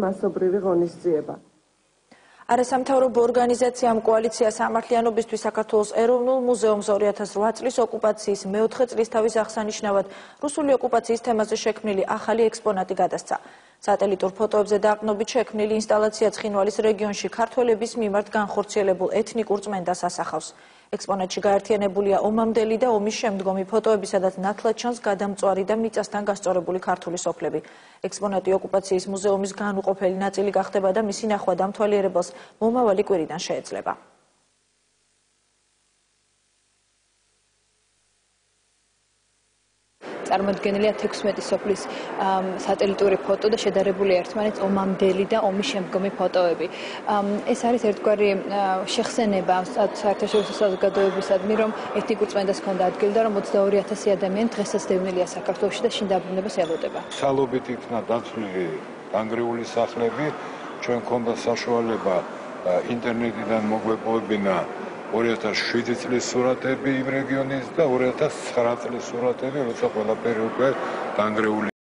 მასობრივი ღონისძიება. არასამთავრობო ორგანიზაციამ კოალიცია სამართლიანობისთვის საქართველოს ეროვნულ მუზეუმს 2008 წლის ოკუპაციის მეოთხე წლისთავის აღსანიშნავად რუსული ოკუპაციის თემაზე შექმნილი ახალი ექსპონატი გადასცა. სატელიტურ ფოტოებზე დაყრდნობით შექმნილი ინსტალაცია ცხინვალის რეგიონში ქართველების მიმართ განხორციელებულ ეთნიკურ წმენდას ასახავს. ექსპონატში გაერთიანებულია ომამდელი და ომის შემდგომი ფოტოები, სადაც ნათლად ჩანს გადამწვარი და მიწასთან გასწორებული ქართული სოფლები. ექსპონატი ოკუპაციის მუზეუმის განუყოფელი ნაწილი გახდება და მისი ნახვა დამთვალიერებელს მომავალი კვირიდან შეეძლება. წარმოდგენილია 16 სოფლის სატელიტური ფოტო და შედარებული ერთმანეთს ომამდელი და ომის შემდგომი ფოტოები. ეს არის ერთგვარი შეხსენება საერთაშორისო საზოგადოებისადმი, რომ ეთნიკურ წმენდას ჰქონდა ადგილი და რომ 22,000 ადამიანი დღესაც დევნილია საქართველოში და შინ დაბრუნებას ელოდება. სალობით იქნა დაცვლილი დანგრეული სახლები, ჩვენ ჰქონდა საშუალება ინტერნეტიდან მოგვეპოვებინა 2007 წლის სურათები იმ რეგიონის და 2009 წლის სურათები, როცა ყველაფერი უკვე დანგრეული